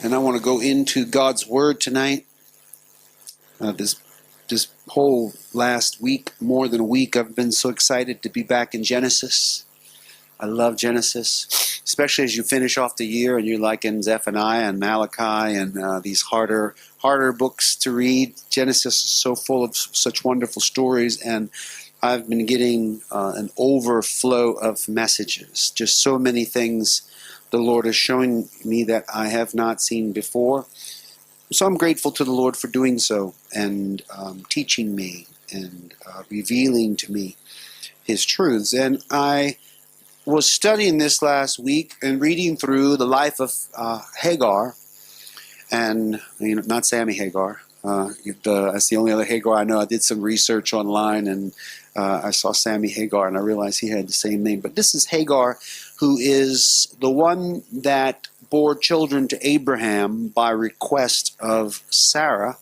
And I want to go into God's Word tonight. This whole last week, more than a week, I've been so excited to be back in Genesis. I love Genesis, especially as you finish off the year and you're like in Zephaniah and Malachi and these harder books to read. Genesis is so full of such wonderful stories, and I've been getting an overflow of messages. Just so many things the Lord is showing me that I have not seen before. So I'm grateful to the Lord for doing so and teaching me and revealing to me His truths. And I was studying this last week and reading through the life of Hagar, and not Sammy Hagar. That's the only other Hagar I know. I did some research online and I saw Sammy Hagar and I realized he had the same name. But this is Hagar, who is the one that bore children to Abraham by request of Sarah.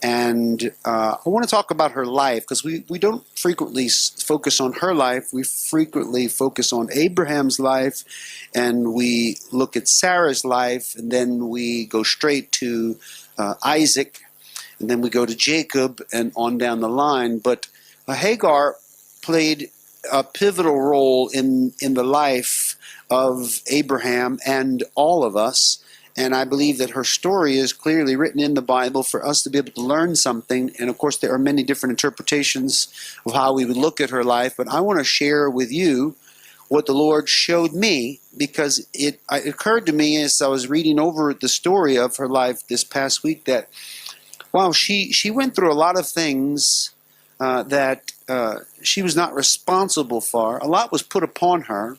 And I want to talk about her life because we don't frequently focus on her life. We frequently focus on Abraham's life, and we look at Sarah's life, and then we go straight to Isaac, and then we go to Jacob and on down the line. But Hagar played a pivotal role in the life of Abraham and all of us. And I believe that her story is clearly written in the Bible for us to be able to learn something. And of course, there are many different interpretations of how we would look at her life. But I want to share with you what the Lord showed me, because it occurred to me as I was reading over the story of her life this past week that, wow, she went through a lot of things that she was not responsible for. A lot was put upon her.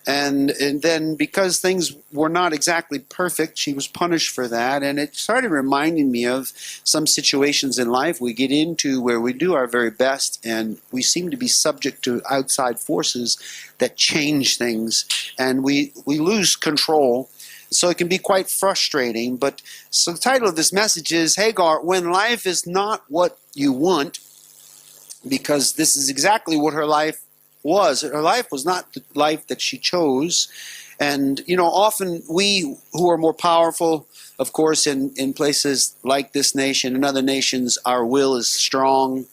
And then because things were not exactly perfect, she was punished for that. And it started reminding me of some situations in life we get into where we do our very best and we seem to be subject to outside forces that change things, and we lose control. So it can be quite frustrating. But so the title of this message is Hagar, When Life is Not What You Want, because this is exactly what her life was. Her life was not the life that she chose. And, often we who are more powerful, of course, in places like this nation and other nations, our will is strong.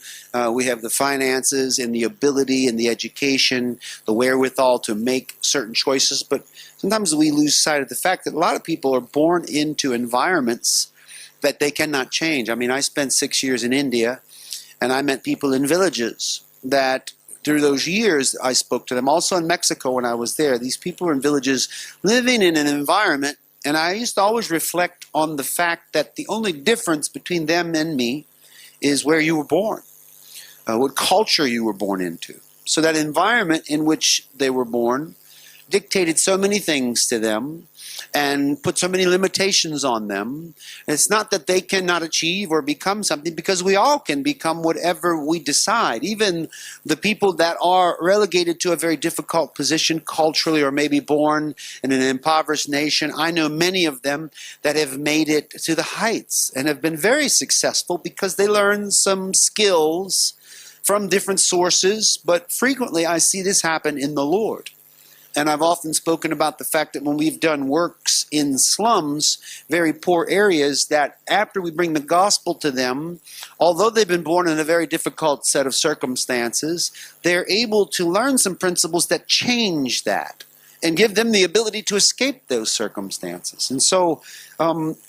We have the finances and the ability and the education, the wherewithal to make certain choices. But sometimes we lose sight of the fact that a lot of people are born into environments that they cannot change. I mean, I spent 6 years in India, and I met people in villages that through those years, I spoke to them. Also in Mexico when I was there, these people were in villages living in an environment, and I used to always reflect on the fact that the only difference between them and me is where you were born, what culture you were born into. So that environment in which they were born dictated so many things to them and put so many limitations on them. And it's not that they cannot achieve or become something, because we all can become whatever we decide. Even the people that are relegated to a very difficult position culturally, or maybe born in an impoverished nation, I know many of them that have made it to the heights and have been very successful because they learned some skills from different sources. But frequently I see this happen in the Lord. And I've often spoken about the fact that when we've done works in slums, very poor areas, that after we bring the gospel to them, although they've been born in a very difficult set of circumstances, they're able to learn some principles that change that and give them the ability to escape those circumstances. And so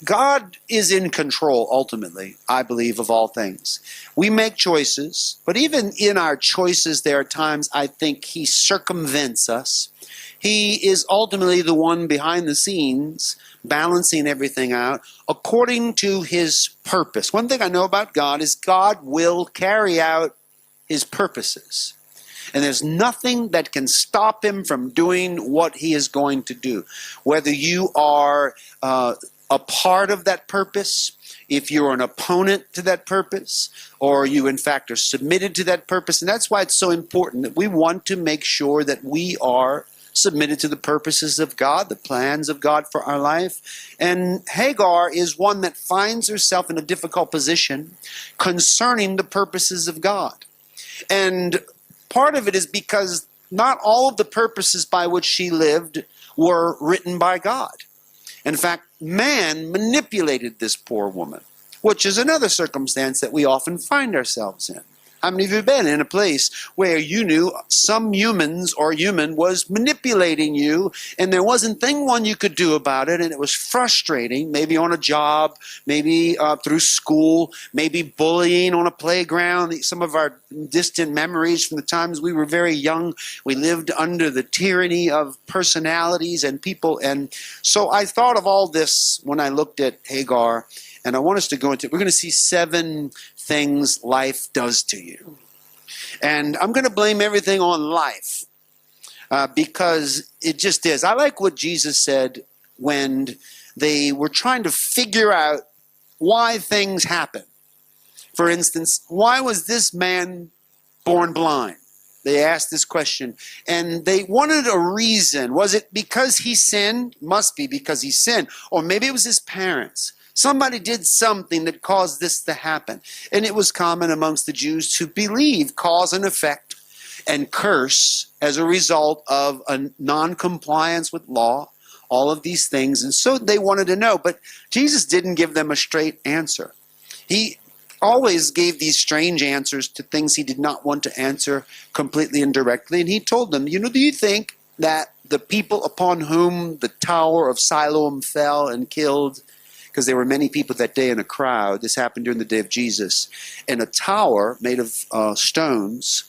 God is in control, ultimately, I believe, of all things. We make choices, but even in our choices, there are times I think He circumvents us. He is ultimately the one behind the scenes, balancing everything out according to His purpose. One thing I know about God is God will carry out His purposes. And there's nothing that can stop Him from doing what He is going to do. Whether you are a part of that purpose, if you're an opponent to that purpose, or you in fact are submitted to that purpose. And that's why it's so important that we want to make sure that we are submitted to the purposes of God, the plans of God for our life. And Hagar is one that finds herself in a difficult position concerning the purposes of God. And part of it is because not all of the purposes by which she lived were written by God. In fact, man manipulated this poor woman, which is another circumstance that we often find ourselves in. How many of you have been in a place where you knew some humans or human was manipulating you, and there wasn't thing one you could do about it, and it was frustrating, maybe on a job, maybe through school, maybe bullying on a playground. Some of our distant memories from the times we were very young, we lived under the tyranny of personalities and people. And so I thought of all this when I looked at Hagar, and I want us to go into, we're going to see 7 things life does to you. And I'm going to blame everything on life because it just is. I like what Jesus said when they were trying to figure out why things happen. For instance, why was this man born blind? They asked this question, and they wanted a reason. Was it because he sinned? Must be because he sinned. Or maybe it was his parents. Somebody did something that caused this to happen. And it was common amongst the Jews to believe cause and effect and curse as a result of a non-compliance with law, all of these things. And so they wanted to know. But Jesus didn't give them a straight answer. He always gave these strange answers to things he did not want to answer completely and directly. And he told them, do you think that the people upon whom the Tower of Siloam fell and killed, because there were many people that day in a crowd. This happened during the day of Jesus. And a tower made of stones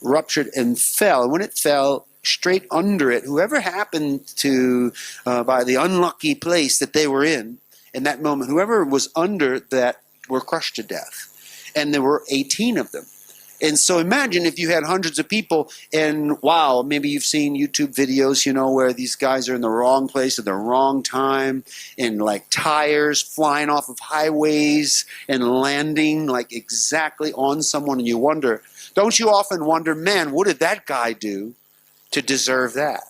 ruptured and fell. And when it fell, straight under it, whoever happened to, by the unlucky place that they were in that moment, whoever was under that were crushed to death. And there were 18 of them. And so imagine if you had hundreds of people and wow, maybe you've seen YouTube videos, where these guys are in the wrong place at the wrong time and like tires flying off of highways and landing like exactly on someone. And you wonder, don't you often wonder, man, what did that guy do to deserve that?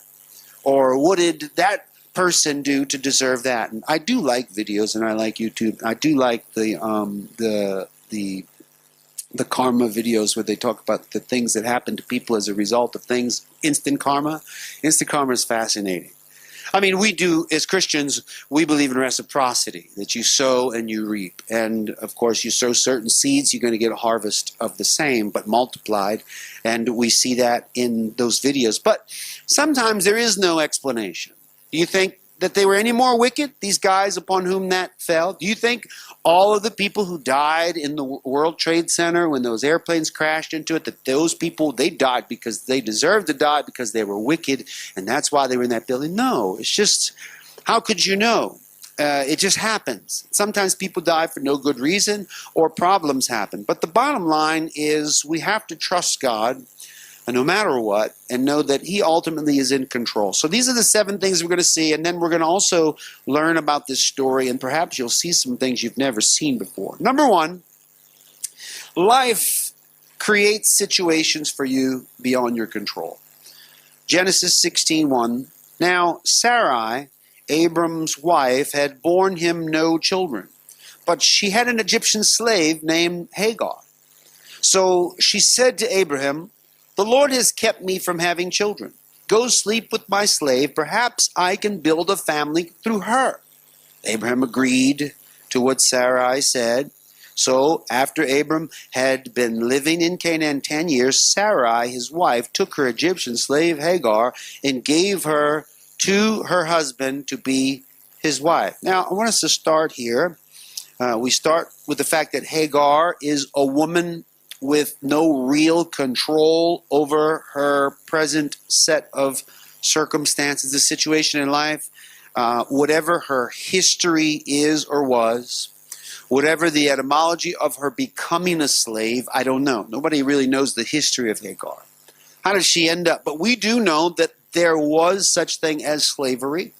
Or what did that person do to deserve that? And I do like videos and I like YouTube. I do like the karma videos where they talk about the things that happen to people as a result of things. Instant karma. Instant karma is fascinating. I mean, we do, as Christians, we believe in reciprocity, that you sow and you reap. And, of course, you sow certain seeds, you're going to get a harvest of the same, but multiplied. And we see that in those videos. But sometimes there is no explanation. Do you think that they were any more wicked, these guys upon whom that fell? Do you think all of the people who died in the World Trade Center when those airplanes crashed into it, that those people, they died because they deserved to die because they were wicked, and that's why they were in that building? No, it's just, how could you know? It just happens. Sometimes people die for no good reason or problems happen. But the bottom line is we have to trust God no matter what, and know that he ultimately is in control. So these are the 7 things we're going to see, and then we're going to also learn about this story, and perhaps you'll see some things you've never seen before. Number 1, life creates situations for you beyond your control. Genesis 16:1. Now Sarai, Abram's wife, had borne him no children, but she had an Egyptian slave named Hagar. So she said to Abraham, "The Lord has kept me from having children. Go sleep with my slave. Perhaps I can build a family through her." Abraham agreed to what Sarai said. So after Abram had been living in Canaan 10 years, Sarai, his wife, took her Egyptian slave Hagar and gave her to her husband to be his wife. Now, I want us to start here. We start with the fact that Hagar is a woman with no real control over her present set of circumstances, the situation in life. Whatever her history is or was, whatever the etymology of her becoming a slave, I don't know. Nobody really knows the history of Hagar. How did she end up? But we do know that there was such thing as slavery.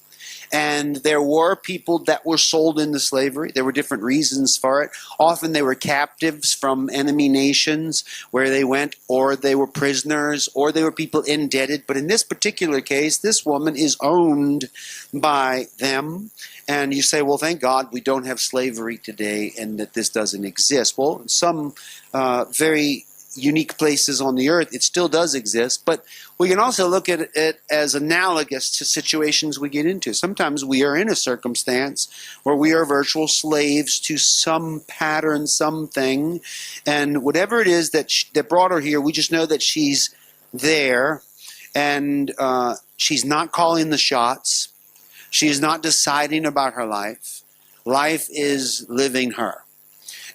And there were people that were sold into slavery. There were different reasons for it. Often they were captives from enemy nations where they went, or they were prisoners, or they were people indebted. But in this particular case, this woman is owned by them. And you say, well, thank God we don't have slavery today and that this doesn't exist. Well, some very unique places on the earth. It still does exist, but we can also look at it as analogous to situations we get into. Sometimes we are in a circumstance where we are virtual slaves to some pattern, something, and whatever it is that brought her here, we just know that she's there, and she's not calling the shots. She is not deciding about her life. Life is living her.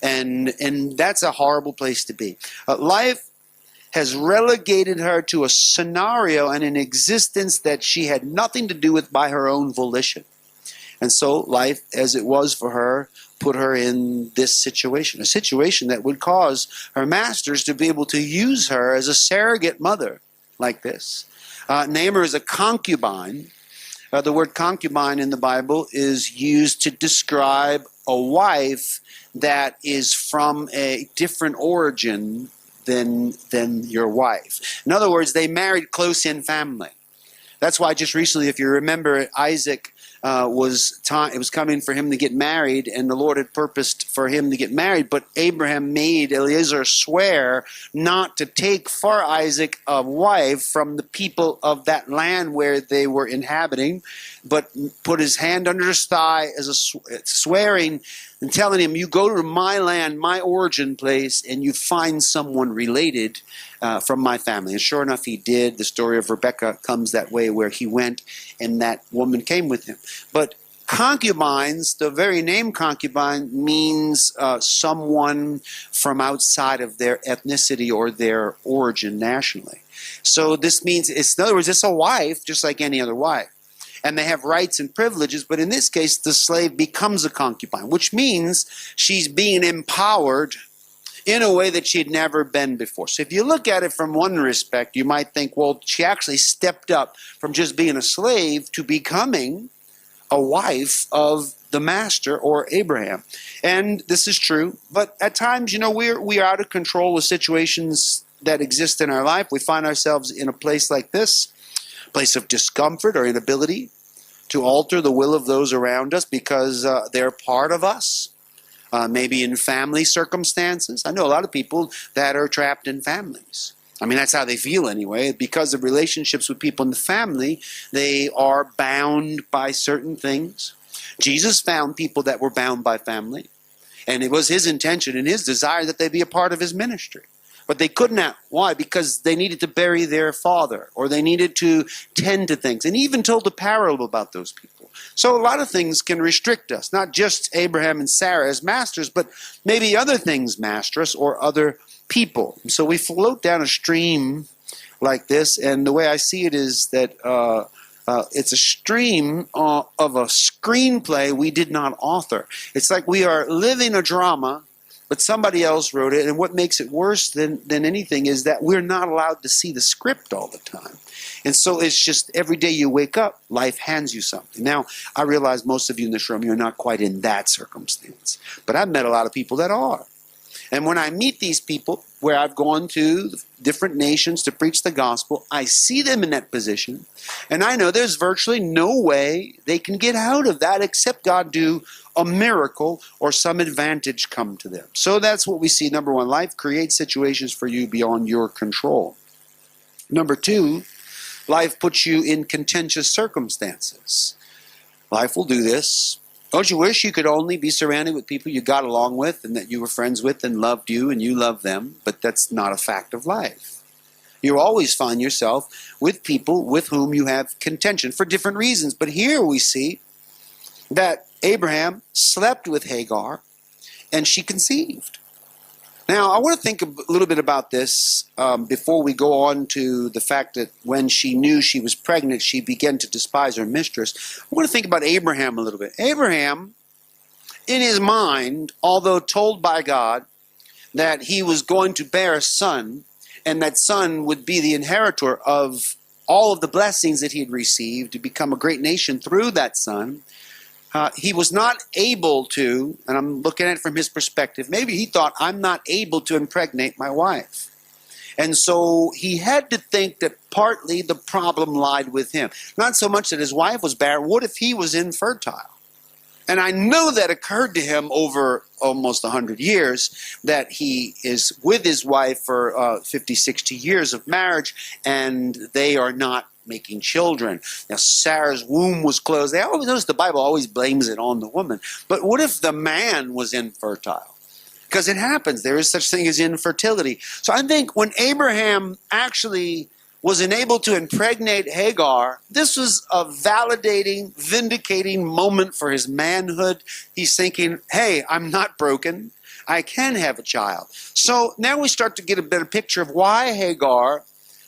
And that's a horrible place to be. Life has relegated her to a scenario and an existence that she had nothing to do with by her own volition. And so life, as it was for her, put her in this situation, a situation that would cause her masters to be able to use her as a surrogate mother like this. Name her as a concubine. The word concubine in the Bible is used to describe a wife that is from a different origin than your wife. In other words, they married close in family. That's why just recently, if you remember, Isaac it was coming for him to get married, and the Lord had purposed for him to get married, but Abraham made Eliezer swear not to take for Isaac a wife from the people of that land where they were inhabiting, but put his hand under his thigh as a swearing and telling him, you go to my land, my origin place, and you find someone related from my family. And sure enough, he did. The story of Rebekah comes that way, where he went and that woman came with him. But concubines, the very name concubine, means someone from outside of their ethnicity or their origin nationally. So this means, in other words, it's a wife just like any other wife. And they have rights and privileges, but in this case, the slave becomes a concubine, which means she's being empowered in a way that she'd never been before. So if you look at it from one respect, you might think, well, she actually stepped up from just being a slave to becoming a wife of the master, or Abraham. And this is true, but at times, we are out of control with situations that exist in our life. We find ourselves in a place like this, place of discomfort or inability to alter the will of those around us because they're part of us. Maybe in family circumstances. I know a lot of people that are trapped in families. I mean, that's how they feel anyway. Because of relationships with people in the family, they are bound by certain things. Jesus found people that were bound by family. And it was his intention and his desire that they be a part of his ministry. But they could not. Why? Because they needed to bury their father, or they needed to tend to things. And he even told a parable about those people. So a lot of things can restrict us, not just Abraham and Sarah as masters, but maybe other things master us, or other people. So we float down a stream like this, and the way I see it is that it's a stream of a screenplay we did not author. It's like we are living a drama, but somebody else wrote it, and what makes it worse than anything is that we're not allowed to see the script all the time. And so it's just every day you wake up, life hands you something. Now, I realize most of you in this room, you're not quite in that circumstance, but I've met a lot of people that are. And when I meet these people, where I've gone to different nations to preach the gospel, I see them in that position, and I know there's virtually no way they can get out of that except God do a miracle or some advantage come to them. So that's what we see. Number one, life creates situations for you beyond your control. Number two, life puts you in contentious circumstances. Life will do this. Don't you wish you could only be surrounded with people you got along with and that you were friends with and loved you and you loved them? But that's not a fact of life. You always find yourself with people with whom you have contention for different reasons. But here we see that Abraham slept with Hagar and she conceived. Now, I want to think a little bit about this before we go on to the fact that when she knew she was pregnant, she began to despise her mistress. I want to think about Abraham a little bit. Abraham, in his mind, although told by God that he was going to bear a son, and that son would be the inheritor of all of the blessings that he had received to become a great nation through that son, he was not able to, and I'm looking at it from his perspective, maybe he thought, I'm not able to impregnate my wife. And so he had to think that partly the problem lied with him. Not so much that his wife was barren. What if he was infertile? And I know that occurred to him over almost 100 years, that he is with his wife for 50, 60 years of marriage, and they are not making children. Now, Sarah's womb was closed. They always notice the Bible always blames it on the woman. But what if the man was infertile? Because it happens. There is such thing as infertility. So I think when Abraham actually was unable to impregnate Hagar, this was a validating, vindicating moment for his manhood. He's thinking, hey, I'm not broken. I can have a child. So now we start to get a better picture of why Hagar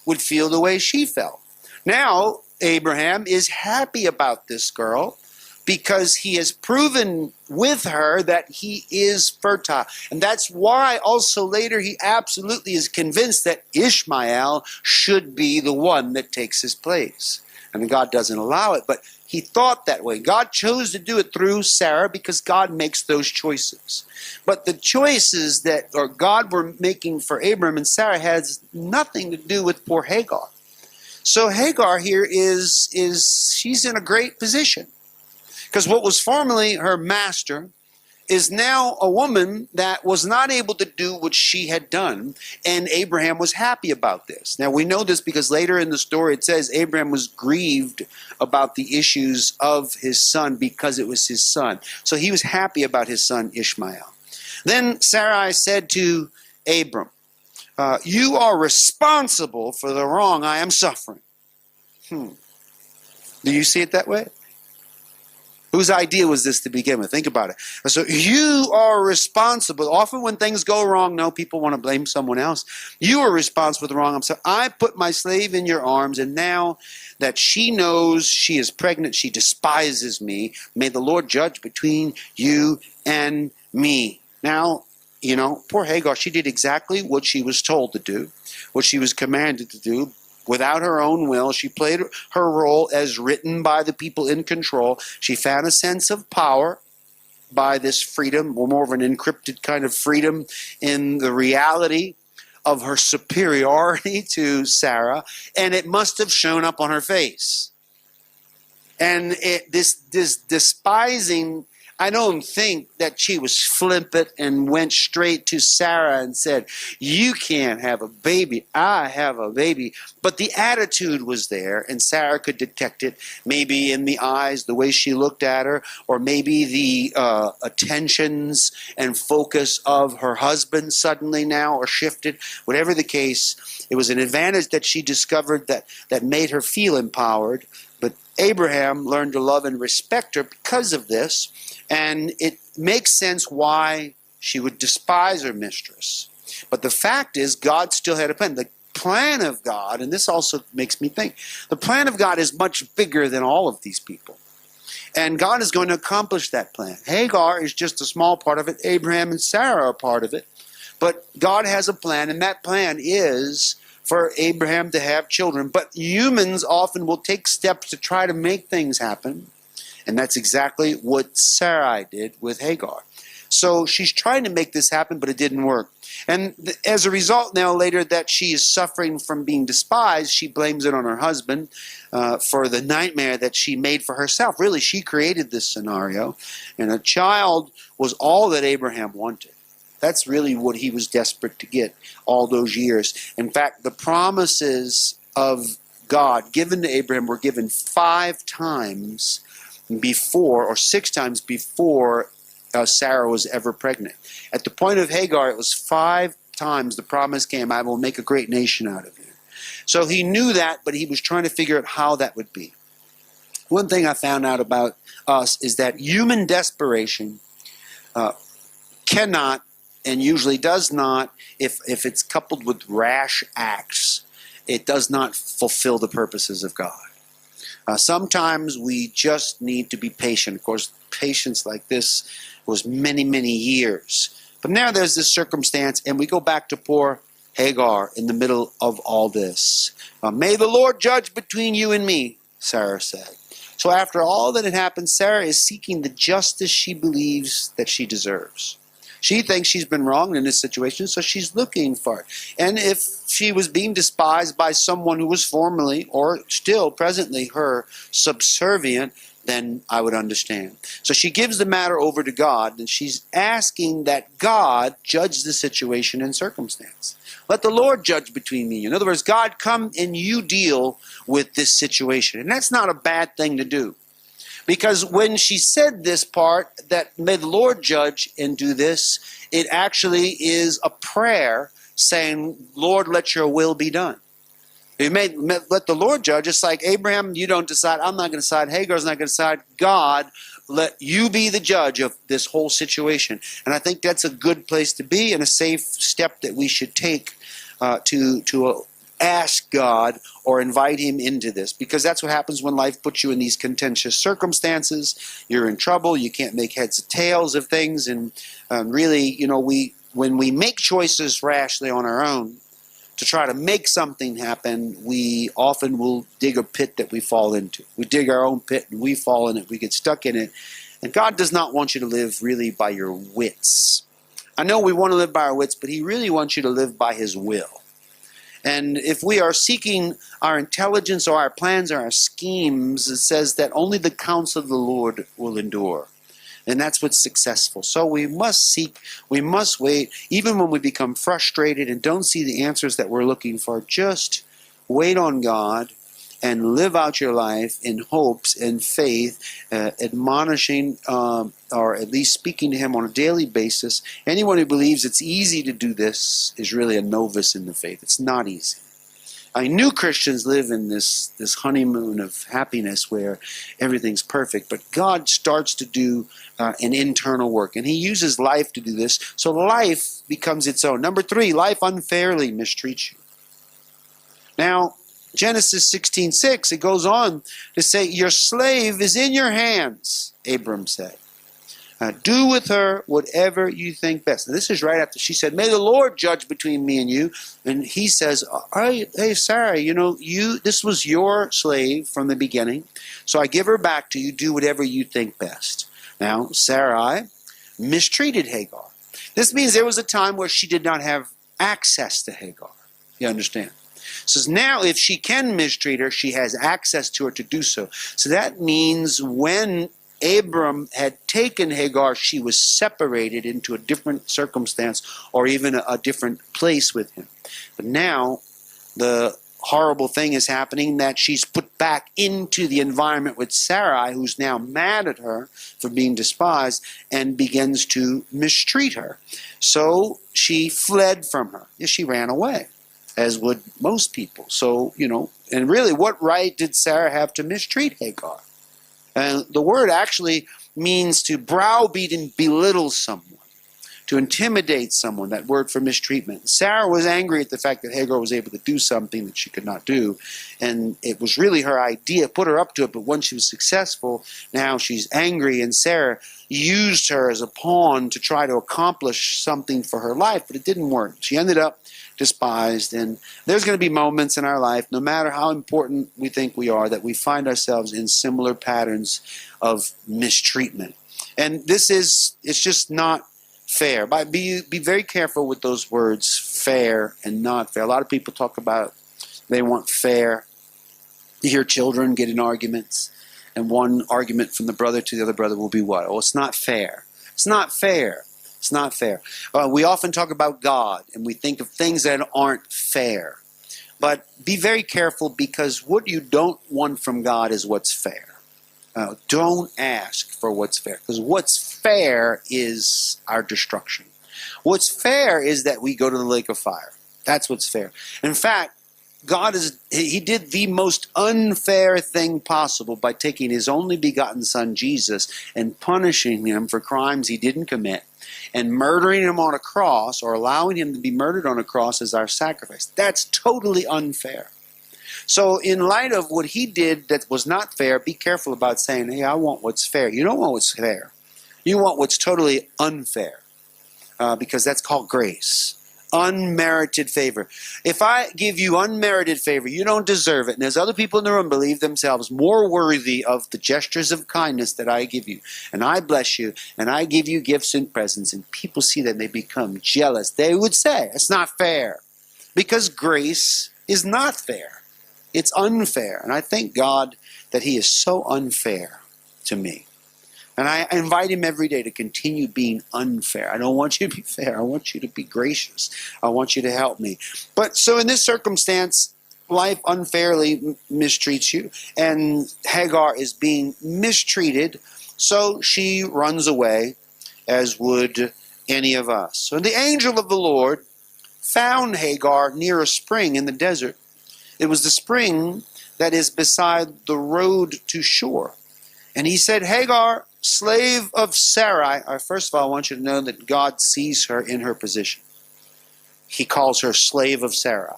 would feel the way she felt. Now, Abraham is happy about this girl because he has proven with her that he is fertile. And that's why also later he absolutely is convinced that Ishmael should be the one that takes his place. And God doesn't allow it, but he thought that way. God chose to do it through Sarah because God makes those choices. But the choices that God were making for Abraham and Sarah has nothing to do with poor Hagar. So Hagar here she's in a great position. Because what was formerly her master is now a woman that was not able to do what she had done, and Abraham was happy about this. Now we know this because later in the story it says Abraham was grieved about the issues of his son because it was his son. So he was happy about his son Ishmael. Then Sarai said to Abram, you are responsible for the wrong I am suffering. Do you see it that way? Whose idea was this to begin with? Think about it. So you are responsible. Often when things go wrong, no, people want to blame someone else. You are responsible for the wrong. So I put my slave in your arms, and now that she knows she is pregnant, she despises me. May the Lord judge between you and me. Now, poor Hagar, she did exactly what she was told to do, what she was commanded to do. Without her own will, she played her role as written by the people in control. She found a sense of power by this freedom, or more of an encrypted kind of freedom in the reality of her superiority to Sarah, and it must have shown up on her face. And this despising, I don't think that she was flippant and went straight to Sarah and said, you can't have a baby, I have a baby. But the attitude was there, and Sarah could detect it, maybe in the eyes, the way she looked at her, or maybe the attentions and focus of her husband suddenly now are shifted. Whatever the case, it was an advantage that she discovered that made her feel empowered. But Abraham learned to love and respect her because of this. And it makes sense why she would despise her mistress. But the fact is, God still had a plan. The plan of God, and this also makes me think, the plan of God is much bigger than all of these people. And God is going to accomplish that plan. Hagar is just a small part of it. Abraham and Sarah are part of it. But God has a plan, and that plan is for Abraham to have children. But humans often will take steps to try to make things happen. And that's exactly what Sarai did with Hagar. So she's trying to make this happen, but it didn't work. And as a result now later that she is suffering from being despised, she blames it on her husband for the nightmare that she made for herself. Really, she created this scenario. And a child was all that Abraham wanted. That's really what he was desperate to get all those years. In fact, the promises of God given to Abraham were given 5 times before, or 6 times before Sarah was ever pregnant. At the point of Hagar, it was 5 times the promise came, I will make a great nation out of you. So he knew that, but he was trying to figure out how that would be. One thing I found out about us is that human desperation cannot, and usually does not, if it's coupled with rash acts, it does not fulfill the purposes of God. Sometimes we just need to be patient. Of course, patience like this was many, many years. But now there's this circumstance, and we go back to poor Hagar in the middle of all this. May the Lord judge between you and me, Sarah said. So after all that had happened, Sarah is seeking the justice she believes that she deserves. She thinks she's been wronged in this situation, so she's looking for it. And if she was being despised by someone who was formerly, or still presently, her subservient, then I would understand. So she gives the matter over to God, and she's asking that God judge the situation and circumstance. Let the Lord judge between me. In other words, God, come and you deal with this situation. And that's not a bad thing to do. Because when she said this part, that may the Lord judge and do this, it actually is a prayer saying, Lord, let your will be done. You may let the Lord judge. It's like, Abraham, you don't decide. I'm not going to decide. Hagar's not going to decide. God, let you be the judge of this whole situation. And I think that's a good place to be and a safe step that we should take to ask God or invite him into this. Because that's what happens when life puts you in these contentious circumstances. You're in trouble. You can't make heads or tails of things. And really, when we make choices rashly on our own, to try to make something happen, we often will dig a pit that we fall into. We dig our own pit and we fall in it. We get stuck in it. And God does not want you to live really by your wits. I know we want to live by our wits, but he really wants you to live by his will. And if we are seeking our intelligence or our plans or our schemes, it says that only the counsel of the Lord will endure. And that's what's successful. So we must seek, we must wait, even when we become frustrated and don't see the answers that we're looking for. Just wait on God and live out your life in hopes and faith, admonishing or at least speaking to him on a daily basis. Anyone who believes it's easy to do this is really a novice in the faith. It's not easy. New Christians live in this honeymoon of happiness where everything's perfect, but God starts to do an internal work, and he uses life to do this, so life becomes its own. Number 3, life unfairly mistreats you. Now, Genesis 16:6, it goes on to say, your slave is in your hands, Abram said. Do with her whatever you think best. And this is right after she said, may the Lord judge between me and you. And he says, hey, Sarah, this was your slave from the beginning. So I give her back to you. Do whatever you think best. Now, Sarai mistreated Hagar. This means there was a time where she did not have access to Hagar. You understand? So now if she can mistreat her, she has access to her to do so. So that means when Abram had taken Hagar, she was separated into a different circumstance or even a different place with him. But now the horrible thing is happening that she's put back into the environment with Sarai, who's now mad at her for being despised and begins to mistreat her. So she fled from her. She ran away, as would most people. So, and really what right did Sarah have to mistreat Hagar? And the word actually means to browbeat and belittle someone, to intimidate someone, that word for mistreatment. Sarah was angry at the fact that Hagar was able to do something that she could not do, and it was really her idea, put her up to it, but once she was successful, now she's angry, and Sarah used her as a pawn to try to accomplish something for her life, but it didn't work. She ended up despised, and there's going to be moments in our life, no matter how important we think we are, that we find ourselves in similar patterns of mistreatment. And it's just not fair. But be very careful with those words, fair and not fair. A lot of people talk about they want fair. You hear children get in arguments, and one argument from the brother to the other brother will be what? Oh, it's not fair. It's not fair. It's not fair. We often talk about God, and we think of things that aren't fair. But be very careful, because what you don't want from God is what's fair. Don't ask for what's fair, because what's fair is our destruction. What's fair is that we go to the lake of fire. That's what's fair. In fact, He did the most unfair thing possible by taking His only begotten Son, Jesus, and punishing Him for crimes He didn't commit, and murdering Him on a cross, or allowing Him to be murdered on a cross as our sacrifice. That's totally unfair. So in light of what He did that was not fair, be careful about saying, hey, I want what's fair. You don't want what's fair. You want what's totally unfair, because that's called grace. Unmerited favor. If I give you unmerited favor, you don't deserve it. And there's other people in the room believe themselves more worthy of the gestures of kindness that I give you. And I bless you, and I give you gifts and presents. And people see that and they become jealous. They would say, it's not fair. Because grace is not fair. It's unfair. And I thank God that He is so unfair to me. And I invite him every day to continue being unfair. I don't want you to be fair. I want you to be gracious. I want you to help me. But so in this circumstance, life unfairly mistreats you, and Hagar is being mistreated, so she runs away, as would any of us. So the angel of the Lord found Hagar near a spring in the desert. It was the spring that is beside the road to shore. And he said, Hagar, slave of Sarai. First of all, I want you to know that God sees her in her position. He calls her slave of Sarai.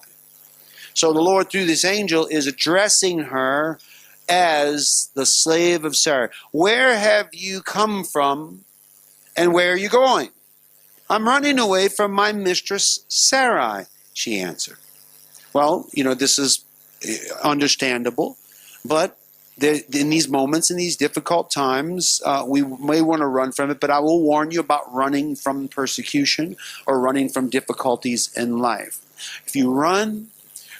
So the Lord, through this angel, is addressing her as the slave of Sarai. Where have you come from and where are you going? I'm running away from my mistress Sarai, she answered. Well, this is understandable, but in these moments, in these difficult times, we may want to run from it, but I will warn you about running from persecution or running from difficulties in life. If you run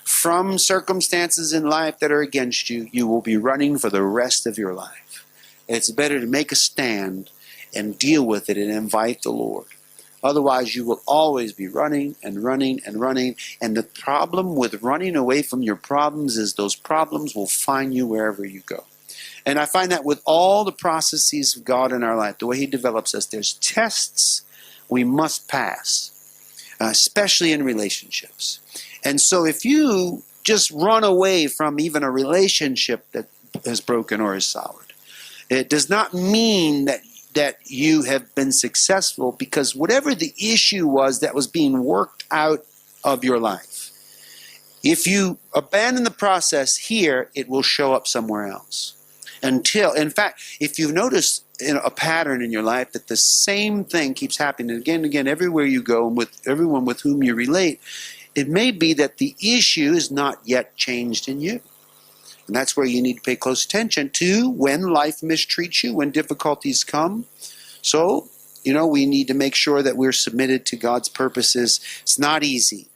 from circumstances in life that are against you, you will be running for the rest of your life. It's better to make a stand and deal with it and invite the Lord. Otherwise, you will always be running and running and running. And the problem with running away from your problems is those problems will find you wherever you go. And I find that with all the processes of God in our life, the way he develops us, there's tests we must pass, especially in relationships. And so if you just run away from even a relationship that is broken or is soured, it does not mean that you have been successful, because whatever the issue was that was being worked out of your life, if you abandon the process here, it will show up somewhere else. In fact, if you've noticed a pattern in your life that the same thing keeps happening again and again everywhere you go and with everyone with whom you relate, it may be that the issue is not yet changed in you. And that's where you need to pay close attention to when life mistreats you, when difficulties come. So, we need to make sure that we're submitted to God's purposes. It's not easy.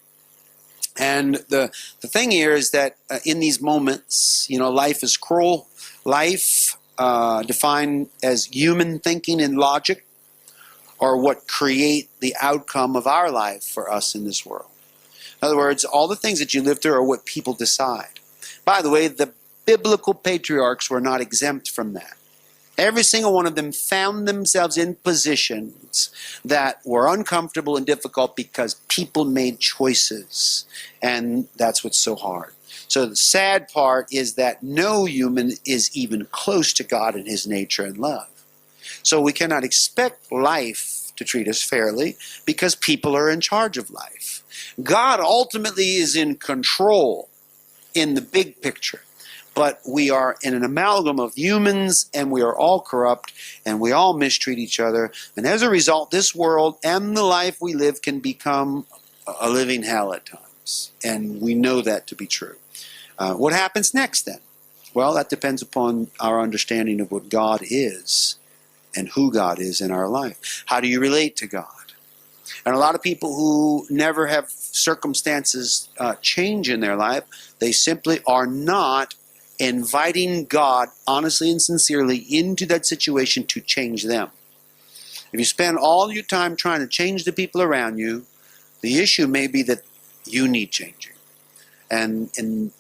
And the thing here is that in these moments, life is cruel. Life, defined as human thinking and logic, are what create the outcome of our life for us in this world. In other words, all the things that you live through are what people decide. By the way, the biblical patriarchs were not exempt from that. Every single one of them found themselves in positions that were uncomfortable and difficult because people made choices. And that's what's so hard. So the sad part is that no human is even close to God in his nature and love. So we cannot expect life to treat us fairly because people are in charge of life. God ultimately is in control in the big picture. But we are in an amalgam of humans, and we are all corrupt, and we all mistreat each other. And as a result, this world and the life we live can become a living hell at times. And we know that to be true. What happens next then? Well, that depends upon our understanding of what God is and who God is in our life. How do you relate to God? And a lot of people who never have circumstances change in their life, they simply are not inviting God honestly and sincerely into that situation to change them. If you spend all your time trying to change the people around you, the issue may be that you need changing. And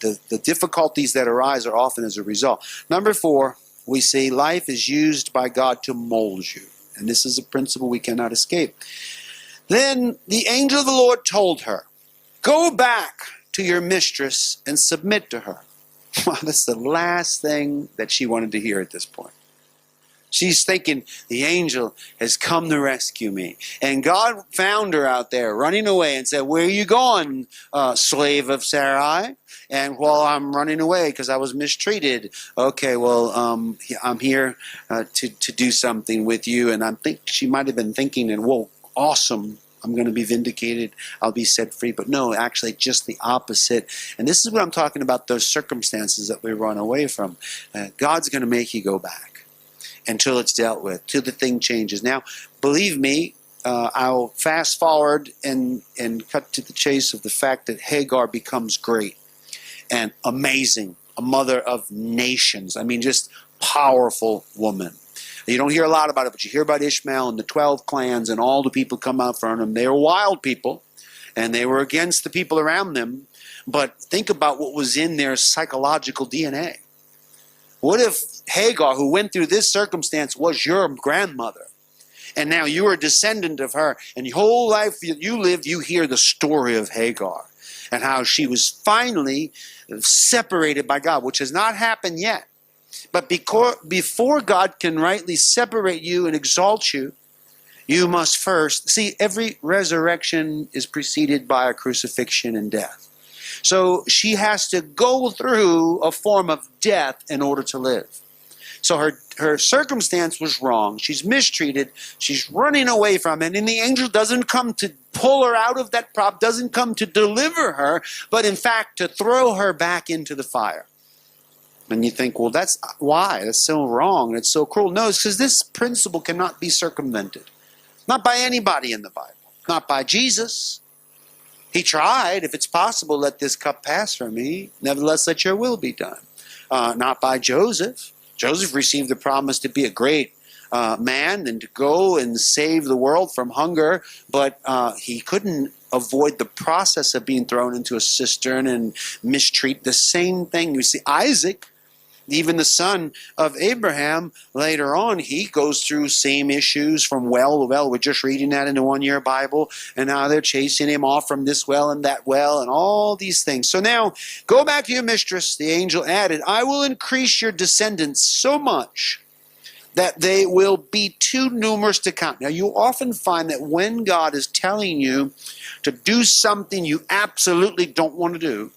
the difficulties that arise are often as a result. Number 4, we see life is used by God to mold you. And this is a principle we cannot escape. Then the angel of the Lord told her, "Go back to your mistress and submit to her." Well, that's the last thing that she wanted to hear at this point. She's thinking, the angel has come to rescue me. And God found her out there running away and said, "Where are you going, slave of Sarai?" And, "Well, I'm running away because I was mistreated." "Okay, well, I'm here to do something with you." And I think she might have been thinking, and whoa, awesome. I'm going to be vindicated. I'll be set free. But no, actually just the opposite. And this is what I'm talking about, those circumstances that we run away from. God's going to make you go back until it's dealt with, till the thing changes. Now, believe me, I'll fast forward and cut to the chase of the fact that Hagar becomes great and amazing, a mother of nations. I mean, just powerful woman. You don't hear a lot about it, but you hear about Ishmael and the 12 clans and all the people come out from him. They were wild people, and they were against the people around them. But think about what was in their psychological DNA. What if Hagar, who went through this circumstance, was your grandmother? And now you are a descendant of her, and your whole life you lived, you hear the story of Hagar and how she was finally separated by God, which has not happened yet. But before God can rightly separate you and exalt you, you must first, see, every resurrection is preceded by a crucifixion and death. So she has to go through a form of death in order to live. So her circumstance was wrong. She's mistreated. She's running away from it. And the angel doesn't come to pull her out of that problem, doesn't come to deliver her, but in fact to throw her back into the fire. And you think, well, that's why? That's so wrong. It's so cruel. No, it's because this principle cannot be circumvented. Not by anybody in the Bible. Not by Jesus. He tried, if it's possible, let this cup pass from me. Nevertheless, let your will be done. Not by Joseph. Joseph received the promise to be a great man and to go and save the world from hunger, but he couldn't avoid the process of being thrown into a cistern and mistreat. The same thing. You see, Isaac, even the son of Abraham, later on, he goes through same issues from well to well. We're just reading that in the one-year Bible, and now they're chasing him off from this well and that well and all these things. So now, go back to your mistress, the angel added, I will increase your descendants so much that they will be too numerous to count. Now, you often find that when God is telling you to do something you absolutely don't want to do,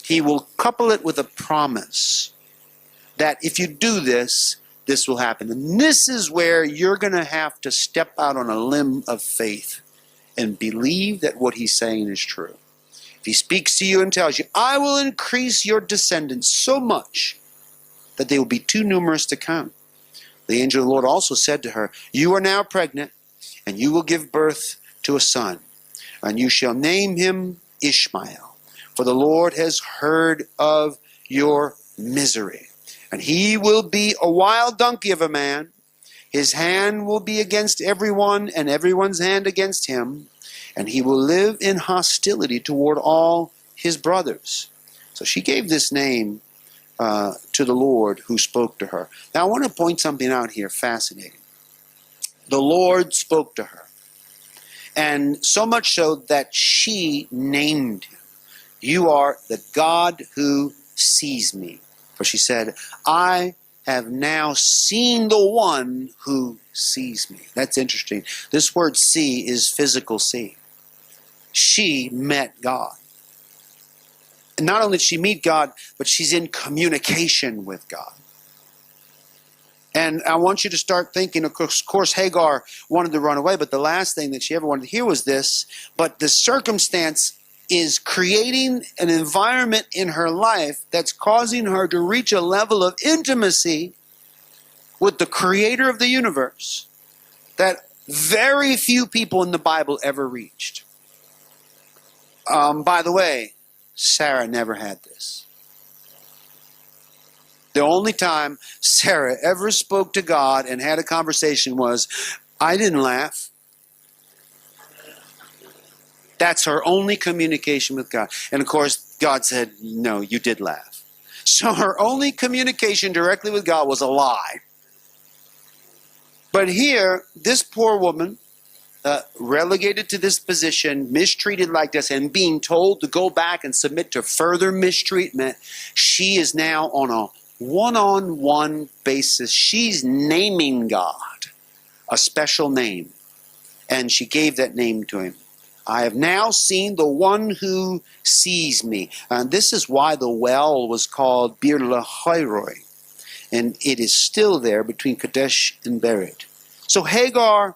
he will couple it with a promise that if you do this, this will happen. And this is where you're going to have to step out on a limb of faith and believe that what he's saying is true. If he speaks to you and tells you, I will increase your descendants so much that they will be too numerous to count. The angel of the Lord also said to her, you are now pregnant, and you will give birth to a son, and you shall name him Ishmael, for the Lord has heard of your misery. And he will be a wild donkey of a man. His hand will be against everyone, and everyone's hand against him. And he will live in hostility toward all his brothers. So she gave this name to the Lord who spoke to her. Now I want to point something out here, fascinating. The Lord spoke to her. And so much so that she named him. You are the God who sees me. For she said, I have now seen the one who sees me. That's interesting. This word see is physical see. She met God. And not only did she meet God, but she's in communication with God. And I want you to start thinking, of course, Hagar wanted to run away, but the last thing that she ever wanted to hear was this. But the circumstance is creating an environment in her life that's causing her to reach a level of intimacy with the creator of the universe that very few people in the Bible ever reached. By the way, Sarah never had this. The only time Sarah ever spoke to God and had a conversation was, I didn't laugh. That's her only communication with God. And of course, God said, no, you did laugh. So her only communication directly with God was a lie. But here, this poor woman, relegated to this position, mistreated like this, and being told to go back and submit to further mistreatment, she is now on a one-on-one basis. She's naming God a special name. And she gave that name to him. I have now seen the one who sees me. And this is why the well was called Bir Lahairoi. And it is still there between Kadesh and Bered. So Hagar,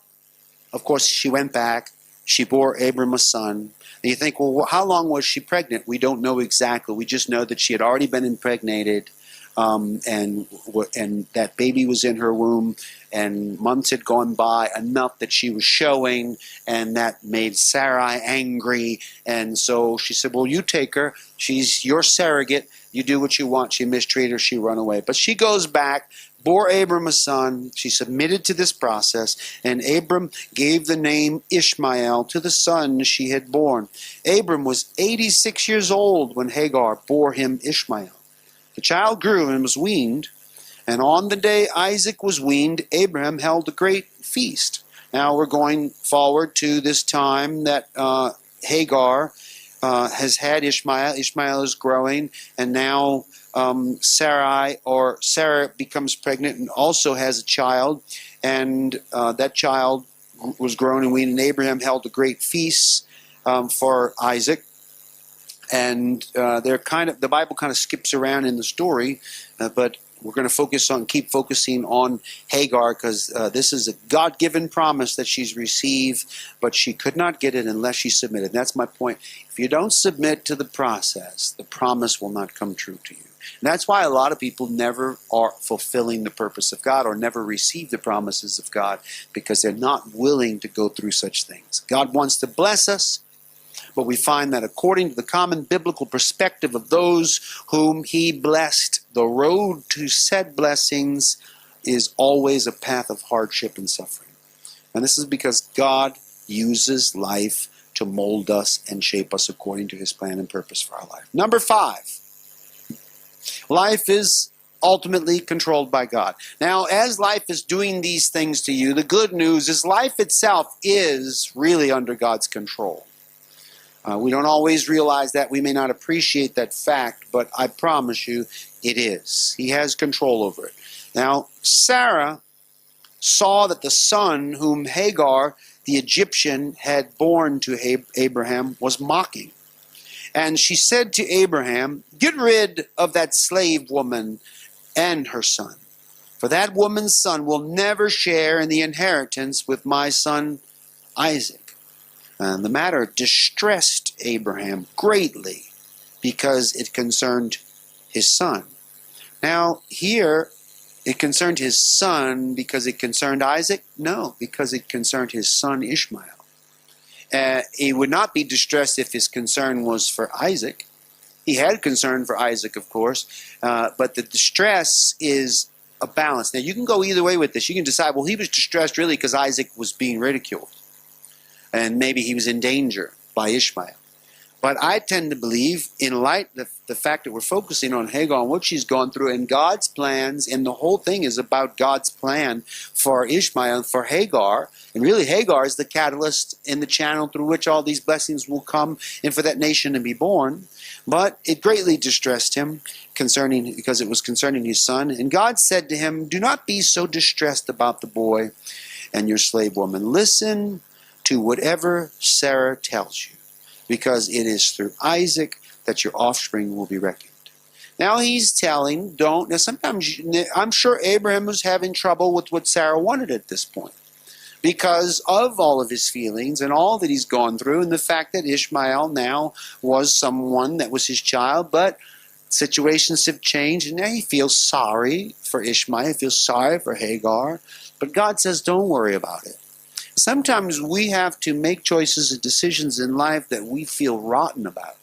of course, she went back. She bore Abram a son. And you think, well, how long was she pregnant? We don't know exactly. We just know that she had already been impregnated. And that baby was in her womb, and months had gone by enough that she was showing, and that made Sarai angry. And so she said, well, you take her. She's your surrogate. You do what you want. She mistreated her. She run away. But she goes back, bore Abram a son. She submitted to this process, and Abram gave the name Ishmael to the son she had born. Abram was 86 years old when Hagar bore him Ishmael. The child grew and was weaned, and on the day Isaac was weaned, Abraham held a great feast. Now we're going forward to this time that Hagar has had Ishmael. Ishmael is growing, and now Sarah becomes pregnant and also has a child, and that child was grown and weaned, and Abraham held a great feast for Isaac. And the Bible kind of skips around in the story, but we're going to keep focusing on Hagar, because this is a God-given promise that she's received, but she could not get it unless she submitted. And that's my point. If you don't submit to the process, the promise will not come true to you. And that's why a lot of people never are fulfilling the purpose of God or never receive the promises of God, because they're not willing to go through such things. God wants to bless us, but we find that according to the common biblical perspective of those whom he blessed, the road to said blessings is always a path of hardship and suffering. And this is because God uses life to mold us and shape us according to his plan and purpose for our life. Number 5, life is ultimately controlled by God. Now, as life is doing these things to you, the good news is life itself is really under God's control. We don't always realize that. We may not appreciate that fact, but I promise you it is. He has control over it. Now, Sarah saw that the son whom Hagar, the Egyptian, had born to Abraham was mocking. And she said to Abraham, "Get rid of that slave woman and her son, for that woman's son will never share in the inheritance with my son Isaac." And the matter distressed Abraham greatly because it concerned his son. Now, here, it concerned his son because it concerned Isaac? No, because it concerned his son Ishmael. He would not be distressed if his concern was for Isaac. He had concern for Isaac, of course, but the distress is a balance. Now, you can go either way with this. You can decide, well, he was distressed really because Isaac was being ridiculed, and maybe he was in danger by Ishmael. But I tend to believe, in light of the fact that we're focusing on Hagar and what she's gone through and God's plans, and the whole thing is about God's plan for Ishmael and for Hagar, and really Hagar is the catalyst in the channel through which all these blessings will come and for that nation to be born. But it greatly distressed him because it was concerning his son. And God said to him, "Do not be so distressed about the boy and your slave woman. Listen to whatever Sarah tells you, because it is through Isaac that your offspring will be reckoned." Now he's telling, now sometimes, I'm sure Abraham was having trouble with what Sarah wanted at this point, because of all of his feelings and all that he's gone through, and the fact that Ishmael now was someone that was his child, but situations have changed, and now he feels sorry for Ishmael, he feels sorry for Hagar, but God says, don't worry about it. Sometimes we have to make choices and decisions in life that we feel rotten about.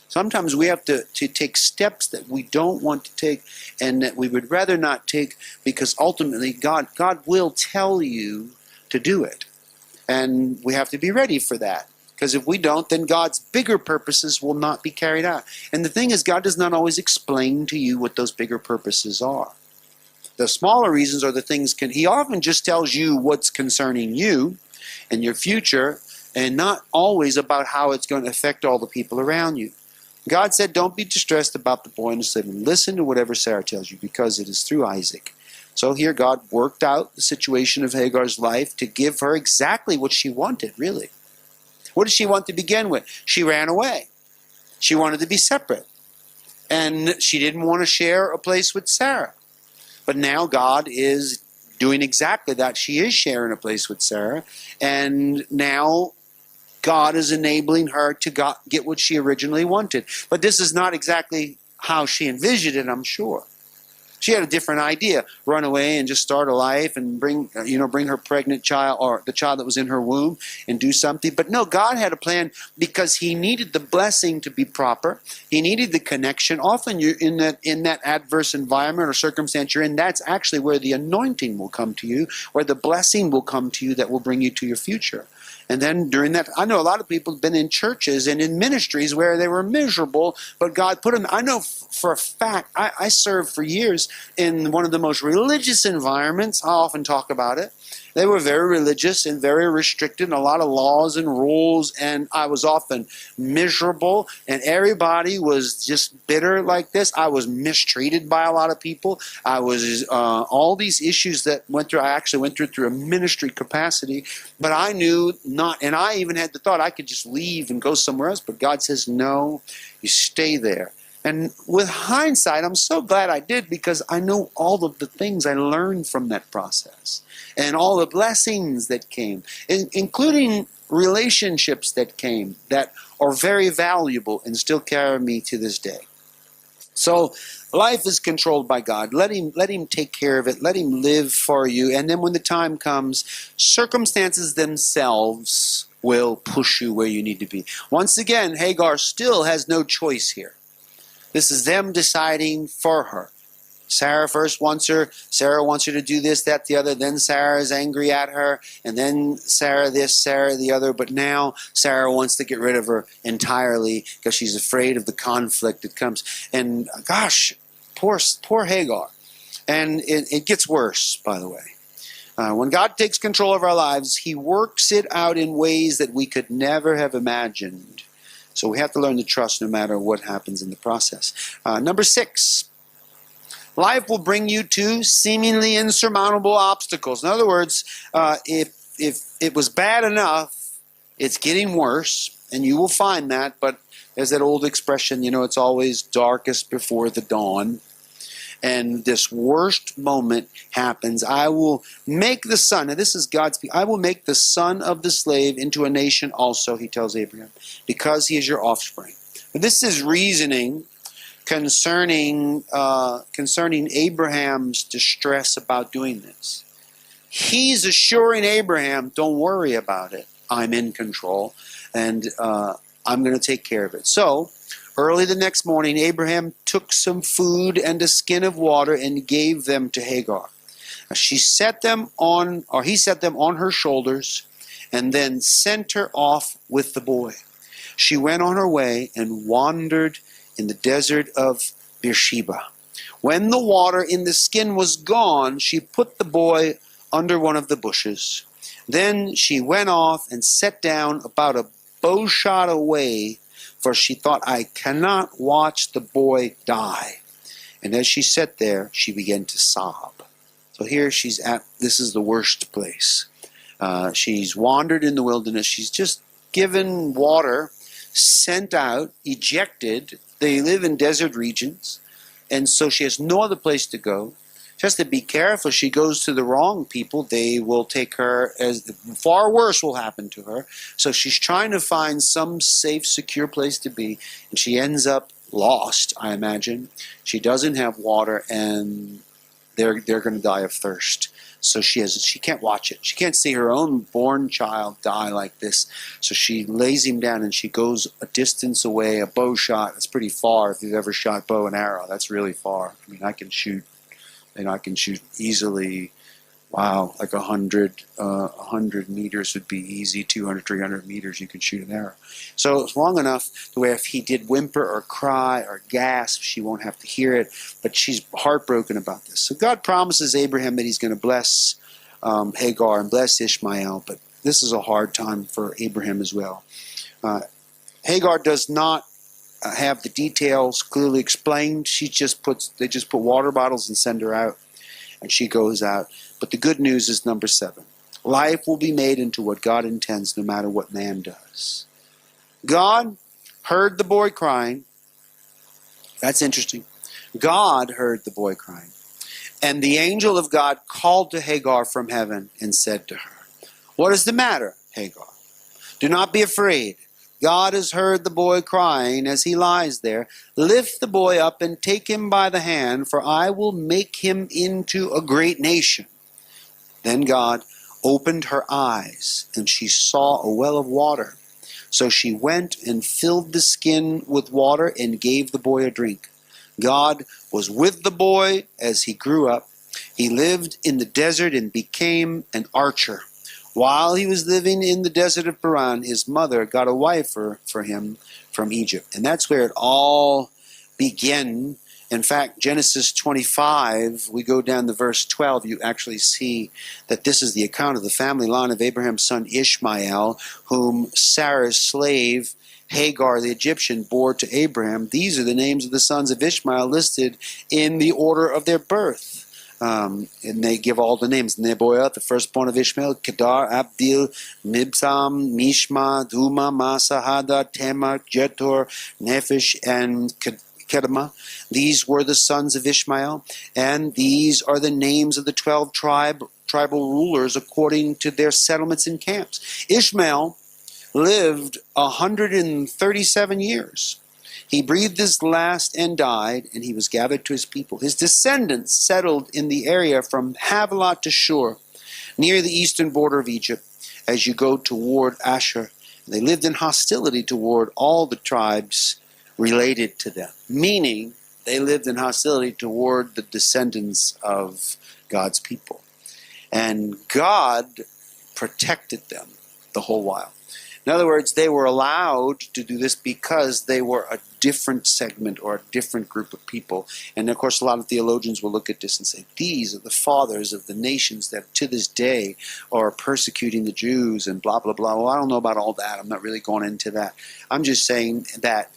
Sometimes we have to take steps that we don't want to take and that we would rather not take, because ultimately God will tell you to do it. And we have to be ready for that. Because if we don't, then God's bigger purposes will not be carried out. And the thing is, God does not always explain to you what those bigger purposes are. The smaller reasons are the things he often just tells you what's concerning you and your future, and not always about how it's going to affect all the people around you. God said, don't be distressed about the boy and the slave. Listen to whatever Sarah tells you, because it is through Isaac. So here God worked out the situation of Hagar's life to give her exactly what she wanted, really. What did she want to begin with? She ran away. She wanted to be separate. And she didn't want to share a place with Sarah. But now God is doing exactly that. She is sharing a place with Sarah. And now God is enabling her to get what she originally wanted. But this is not exactly how she envisioned it, I'm sure. She had a different idea. Run away and just start a life and bring her pregnant child or the child that was in her womb and do something. But no, God had a plan because he needed the blessing to be proper. He needed the connection. Often you're in that adverse environment or circumstance you're in, that's actually where the anointing will come to you, where the blessing will come to you that will bring you to your future. And then during that, I know a lot of people have been in churches and in ministries where they were miserable, but God put them. I know for a fact, I served for years in one of the most religious environments. I often talk about it. They were very religious and very restricted, and a lot of laws and rules, and I was often miserable, and everybody was just bitter like this. I was mistreated by a lot of people. I was all these issues that went through. I actually went through a ministry capacity, but I knew not, and I even had the thought I could just leave and go somewhere else, but God says, no, you stay there. And with hindsight, I'm so glad I did, because I know all of the things I learned from that process and all the blessings that came, including relationships that came that are very valuable and still carry me to this day. So life is controlled by God. Let him take care of it. Let him live for you. And then when the time comes, circumstances themselves will push you where you need to be. Once again, Hagar still has no choice here. This is them deciding for her. Sarah first wants her. Sarah wants her to do this, that, the other. Then Sarah is angry at her. And then Sarah this, Sarah the other. But now Sarah wants to get rid of her entirely because she's afraid of the conflict that comes. And gosh, poor Hagar. And it gets worse, by the way. When God takes control of our lives, he works it out in ways that we could never have imagined. So we have to learn to trust no matter what happens in the process. Number 6. Life will bring you to seemingly insurmountable obstacles. In other words, if it was bad enough, it's getting worse, and you will find that. But there's that old expression, it's always darkest before the dawn. And this worst moment happens. I will make the son, and this is God's speaking, I will make the son of the slave into a nation also, he tells Abraham, because he is your offspring. And this is reasoning concerning Abraham's distress about doing this. He's assuring Abraham, don't worry about it. I'm in control, and I'm going to take care of it. So, early the next morning, Abraham took some food and a skin of water and gave them to Hagar. He set them on her shoulders and then sent her off with the boy. She went on her way and wandered in the desert of Beersheba. When the water in the skin was gone, she put the boy under one of the bushes. Then she went off and sat down about a bow shot away, for she thought, I cannot watch the boy die. And as she sat there, she began to sob. So here she's at, this is the worst place. She's wandered in the wilderness. She's just given water, sent out, ejected. They live in desert regions, and so she has no other place to go. She has to be careful. She goes to the wrong people, they will take her, as far worse will happen to her. So she's trying to find some safe, secure place to be, and she ends up lost, I imagine. She doesn't have water, and they're going to die of thirst. So she can't watch it. She can't see her own born child die like this. So she lays him down and she goes a distance away, a bow shot. It's pretty far if you've ever shot bow and arrow. That's really far. I mean, I can shoot easily, like 100 meters would be easy, 200, 300 meters you can shoot an arrow. So it's long enough to where if he did whimper or cry or gasp, she won't have to hear it, but she's heartbroken about this. So God promises Abraham that he's going to bless Hagar and bless Ishmael, but this is a hard time for Abraham as well. Hagar does not have the details clearly explained. They just put water bottles and send her out, and she goes out. But the good news is number 7. Life will be made into what God intends no matter what man does. God heard the boy crying. That's interesting. God heard the boy crying. And the angel of God called to Hagar from heaven and said to her, what is the matter, Hagar? Do not be afraid. God has heard the boy crying as he lies there. Lift the boy up and take him by the hand, for I will make him into a great nation." Then God opened her eyes, and she saw a well of water. So she went and filled the skin with water and gave the boy a drink. God was with the boy as he grew up. He lived in the desert and became an archer. While he was living in the desert of Paran, his mother got a wife for him from Egypt. And that's where it all began. In fact, Genesis 25, we go down to verse 12, you actually see that this is the account of the family line of Abraham's son Ishmael, whom Sarah's slave Hagar the Egyptian bore to Abraham. These are the names of the sons of Ishmael listed in the order of their birth. And they give all the names. Nebaioth, the firstborn of Ishmael, Kedar, Abdil, Mibsam, Mishma, Duma, Masa, Hadar, Tamar, Jetur, Nephish, and Kedema. These were the sons of Ishmael, and these are the names of the 12 tribal rulers according to their settlements and camps. Ishmael lived 137 years. He breathed his last and died, and he was gathered to his people. His descendants settled in the area from Havilah to Shur, near the eastern border of Egypt, as you go toward Asher. They lived in hostility toward all the tribes related to them, meaning they lived in hostility toward the descendants of God's people. And God protected them the whole while. In other words, they were allowed to do this because they were a different segment or a different group of people. And of course, a lot of theologians will look at this and say, these are the fathers of the nations that to this day are persecuting the Jews and blah, blah, blah. Well, I don't know about all that. I'm not really going into that. I'm just saying that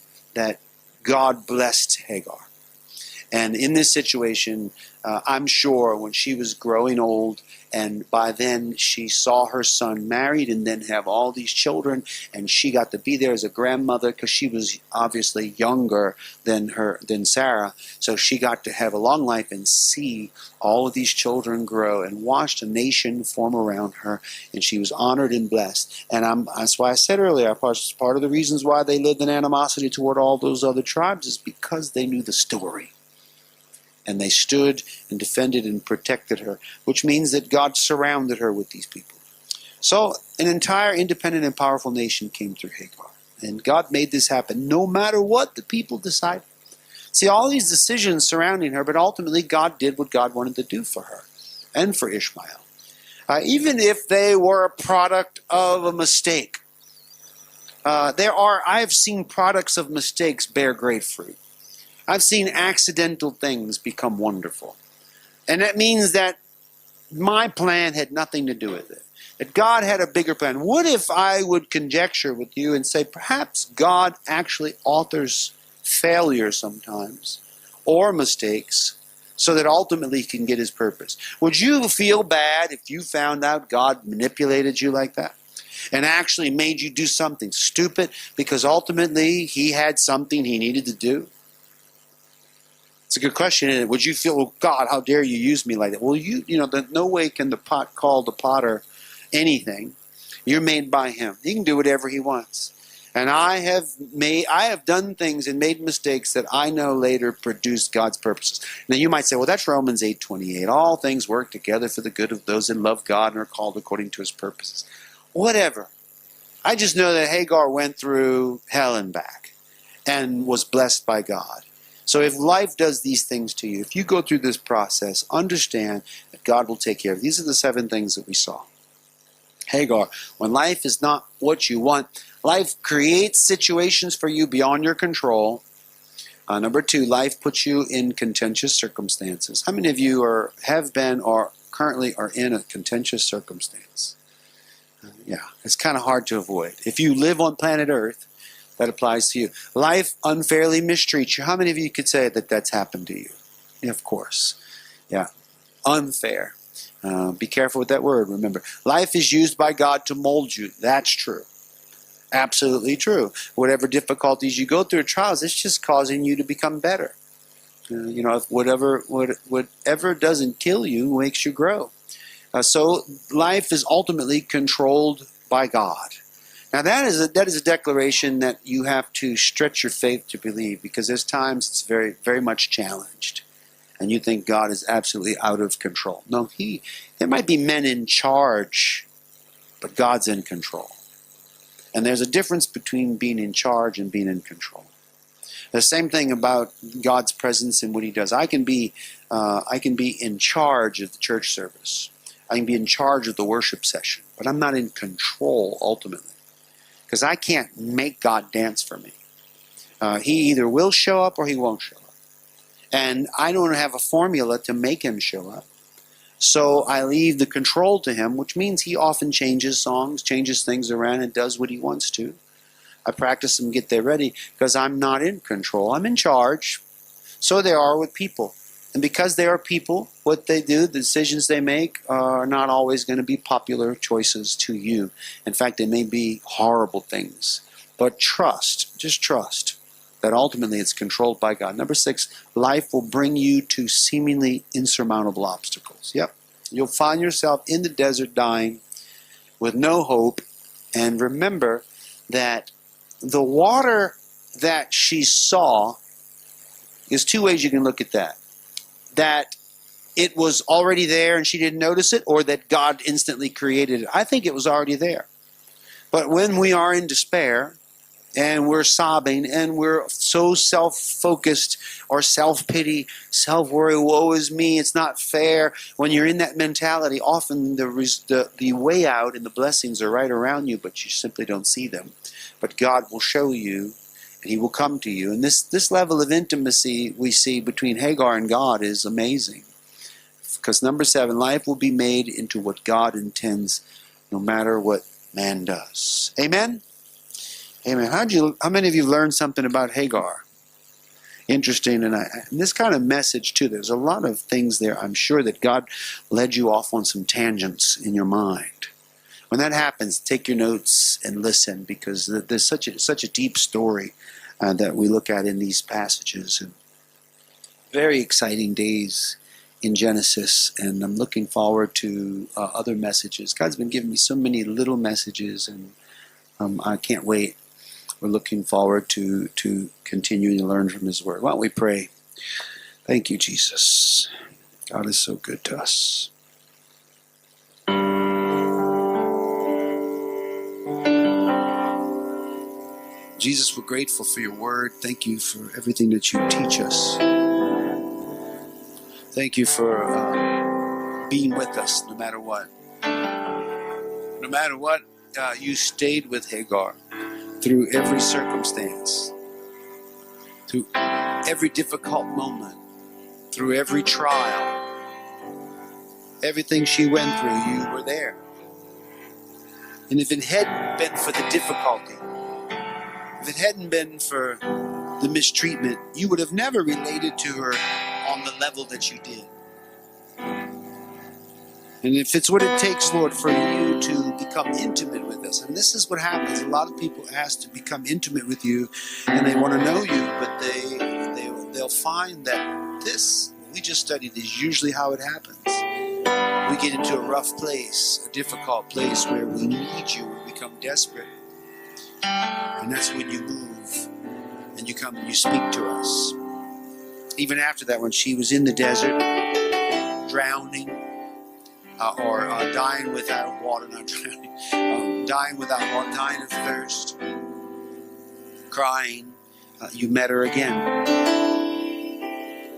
God blessed Hagar. And in this situation, I'm sure when she was growing old, and by then she saw her son married and then have all these children, and she got to be there as a grandmother because she was obviously younger than Sarah. So she got to have a long life and see all of these children grow and watched a nation form around her, and she was honored and blessed. And that's why I said earlier, part of the reasons why they lived in animosity toward all those other tribes is because they knew the story. And they stood and defended and protected her, which means that God surrounded her with these people. So an entire independent and powerful nation came through Hagar. And God made this happen no matter what the people decided. See, all these decisions surrounding her, but ultimately God did what God wanted to do for her and for Ishmael. Even if they were a product of a mistake. I have seen products of mistakes bear great fruit. I've seen accidental things become wonderful. And that means that my plan had nothing to do with it. That God had a bigger plan. What if I would conjecture with you and say perhaps God actually authors failure sometimes or mistakes so that ultimately he can get his purpose? Would you feel bad if you found out God manipulated you like that and actually made you do something stupid because ultimately he had something he needed to do? It's a good question, isn't it? Would you feel, well, God, how dare you use me like that? Well, no way can the pot call the potter anything. You're made by him. He can do whatever he wants. And I have done things and made mistakes that I know later produced God's purposes. Now you might say, well, that's Romans 8:28. All things work together for the good of those that love God and are called according to his purposes. Whatever. I just know that Hagar went through hell and back and was blessed by God. So if life does these things to you, if you go through this process, understand that God will take care of it. These are the 7 things that we saw. Hagar, when life is not what you want, life creates situations for you beyond your control. Number 2, life puts you in contentious circumstances. How many of you have been or currently are in a contentious circumstance? Yeah, it's kind of hard to avoid. If you live on planet Earth, that applies to you. Life unfairly mistreats you. How many of you could say that that's happened to you? Yeah, of course. Yeah, unfair. Be careful with that word, remember. Life is used by God to mold you. That's true. Absolutely true. Whatever difficulties you go through, trials, it's just causing you to become better. Whatever doesn't kill you makes you grow. So life is ultimately controlled by God. Now that is a declaration that you have to stretch your faith to believe, because there's times it's very, very much challenged. And you think God is absolutely out of control. No, there might be men in charge, but God's in control. And there's a difference between being in charge and being in control. The same thing about God's presence and what He does. I can be in charge of the church service. I can be in charge of the worship session, but I'm not in control ultimately, because I can't make God dance for me. He either will show up or He won't show up. And I don't have a formula to make Him show up. So I leave the control to Him, which means He often changes songs, changes things around, and does what He wants to. I practice and get there ready because I'm not in control. I'm in charge. So they are with people. And because they are people, what they do, the decisions they make are not always going to be popular choices to you. In fact, they may be horrible things. But trust, just trust, that ultimately it's controlled by God. Number 6, life will bring you to seemingly insurmountable obstacles. Yep. You'll find yourself in the desert dying with no hope. And remember that the water that she saw, there's 2 ways you can look at that. That it was already there and she didn't notice it, or that God instantly created it. I think it was already there. But when we are in despair, and we're sobbing, and we're so self-focused or self-pity, self-worry, woe is me, it's not fair. When you're in that mentality, often the way out and the blessings are right around you, but you simply don't see them. But God will show you, and He will come to you. And this level of intimacy we see between Hagar and God is amazing. Because number 7, life will be made into what God intends, no matter what man does. Amen? Amen. How many of you learned something about Hagar? Interesting. And this kind of message too, there's a lot of things there. I'm sure that God led you off on some tangents in your mind. When that happens, take your notes and listen, because there's such a deep story that we look at in these passages. And very exciting days in Genesis, and I'm looking forward to other messages. God's been giving me so many little messages, and I can't wait. We're looking forward to continuing to learn from His Word. Why don't we pray? Thank you, Jesus. God is so good to us. Jesus, we're grateful for your Word. Thank you for everything that you teach us. Thank you for being with us no matter what. No matter what, you stayed with Hagar through every circumstance, through every difficult moment, through every trial. Everything she went through, you were there. And if it hadn't been for the difficulty, if it hadn't been for the mistreatment, you would have never related to her on the level that you did. And if it's what it takes, Lord, for you to become intimate with us, and this is what happens. A lot of people ask to become intimate with you, and they want to know you, but they'll find that this, we just studied, is usually how it happens. We get into a rough place, a difficult place where we need you, we become desperate. And that's when you move, and you come and you speak to us. Even after that, when she was in the desert, drowning, or dying without water, not drowning, dying without water, dying of thirst, crying, you met her again.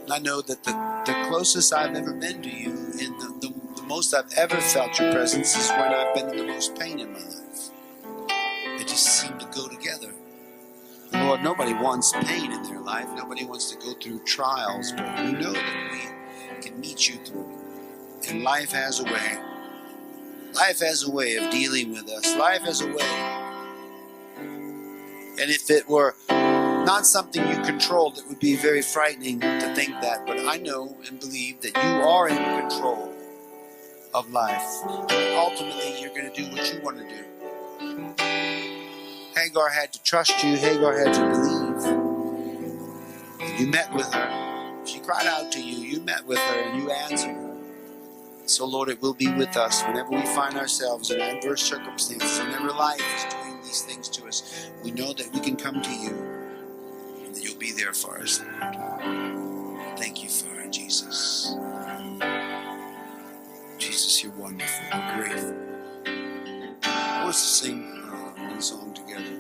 And I know that the closest I've ever been to you, and the most I've ever felt your presence, is when I've been in the most pain in my life. It just seemed to go together. And Lord, nobody wants pain in their life. Nobody wants to go through trials, but we know that we can meet you through it. And life has a way. Life has a way of dealing with us. Life has a way. And if it were not something you controlled, it would be very frightening to think that. But I know and believe that you are in control of life. And ultimately, you're going to do what you want to do. Hagar had to trust you. Hagar had to believe. And you met with her. She cried out to you. You met with her and you answered her. So, Lord, it will be with us whenever we find ourselves in adverse circumstances, whenever life is doing these things to us, we know that we can come to you and that you'll be there for us, Lord. Thank you for it, Jesus. Jesus, you're wonderful. We're grateful. I want us to sing one song together.